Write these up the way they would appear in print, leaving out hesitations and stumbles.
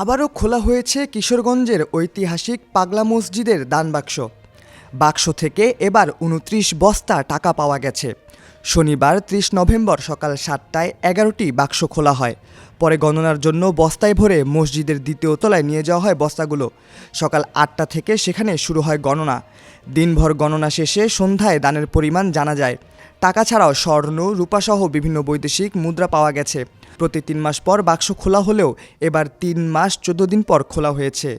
আবারও খোলা হয়েছে কিশোরগঞ্জের ঐতিহাসিক পাগলা মসজিদের দান বাক্স। বাক্স থেকে এবার ২৯ বস্তা টাকা পাওয়া গেছে। শনিবার ৩০ নভেম্বর সকাল ৭টায় ১১টি বাক্স খোলা হয়। পরে গণনার জন্য বস্তায় ভরে মসজিদের দ্বিতীয় তলায় নিয়ে যাওয়া হয় বস্তাগুলো। সকাল ৮টা থেকে সেখানে শুরু হয় গণনা। দিনভর গণনা শেষে সন্ধ্যায় দানের পরিমাণ জানা যায়। টাকা ছাড়াও স্বর্ণ, রূপাসহ বিভিন্ন বৈদেশিক মুদ্রা পাওয়া গেছে। প্রতি ৩ মাস পর বাক্স খোলা হলেও এবার ৩ মাস ১৪ দিন পর খোলা হয়েছে।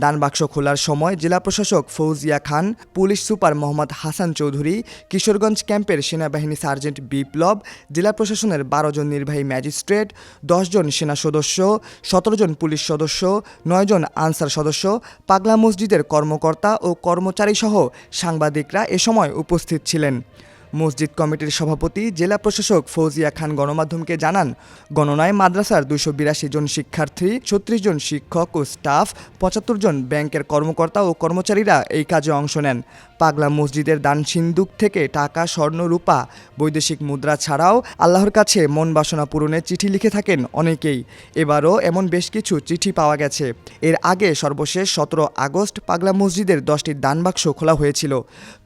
দান বাক্স খোলার সময় জেলা প্রশাসক ফৌজিয়া খান, পুলিশ সুপার মোহাম্মদ হাসান চৌধুরী, কিশোরগঞ্জ ক্যাম্পের সেনাবাহিনী সার্জেন্ট বিপ্লব, জেলা প্রশাসনের ১২ জন নির্বাহী ম্যাজিস্ট্রেট, ১০ জন সেনা সদস্য, ১৭ জন পুলিশ সদস্য, ৯ জন আনসার সদস্য, পাগলা মসজিদের কর্মকর্তা ও কর্মচারীসহ সাংবাদিকরা এ সময় উপস্থিত ছিলেন। মসজিদ কমিটির সভাপতি জেলা প্রশাসক ফৌজিয়া খান গণমাধ্যমকে জানান, গণনায় মাদ্রাসার ২৮২ জন শিক্ষার্থী, ৩৬ জন শিক্ষক ও স্টাফ, ৭৫ জন ব্যাংকের কর্মকর্তা ও কর্মচারীরা এই কাজে অংশ নেন। পাগলা মসজিদের দান সিন্দুক থেকে টাকা, স্বর্ণ, রূপা, বৈদেশিক মুদ্রা ছাড়াও আল্লাহর কাছে মন বাসনা পূরণে চিঠি লিখে থাকেন অনেকেই। এবারও এমন বেশ কিছু চিঠি পাওয়া গেছে। এর আগে সর্বশেষ ১৭ আগস্ট পাগলা মসজিদের 10টি দান বাক্স খোলা হয়েছিল।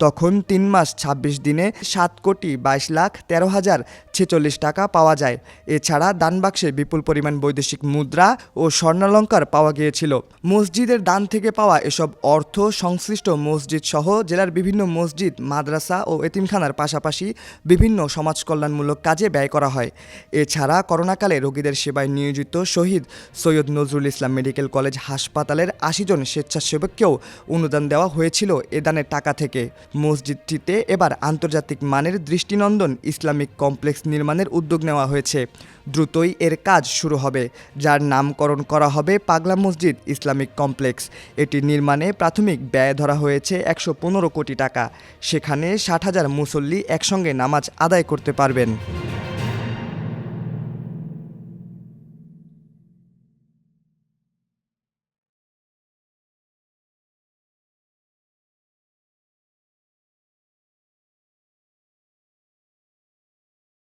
তখন ৩ মাস ২৬ দিনে ৭,২২,১৩,০৪৬ টাকা পাওয়া যায়। এছাড়া দান বাক্সে বিপুল পরিমাণ বৈদেশিক মুদ্রা ও স্বর্ণালঙ্কার পাওয়া গিয়েছিল। মসজিদের দান থেকে পাওয়া এসব অর্থ সংশ্লিষ্ট মসজিদ সহ জেলার বিভিন্ন মসজিদ, মাদ্রাসা ও এতিমখানার পাশাপাশি বিভিন্ন সমাজ কল্যাণমূলক কাজে ব্যয় করা হয়। এছাড়া করোনাকালে রোগীদের সেবায় নিয়োজিত শহীদ সৈয়দ নজরুল ইসলাম মেডিকেল কলেজ হাসপাতালের ৮০ জন স্বেচ্ছাসেবককেও অনুদান দেওয়া হয়েছিল এ দানের টাকা থেকে। মসজিদটিতে এবার আন্তর্জাতিক মানের দৃষ্টিনন্দন ইসলামিক কমপ্লেক্স নির্মাণের উদ্যোগ নেওয়া হয়েছে। দ্রুতই এর কাজ শুরু হবে, যার নামকরণ করা হবে পাগলা মসজিদ ইসলামিক কমপ্লেক্স। এটি নির্মাণে প্রাথমিক ব্যয় ধরা হয়েছে ১১৫ কোটি টাকা। সেখানে ৬০,০০০ মুসল্লি একসঙ্গে নামাজ আদায় করতে পারবেন।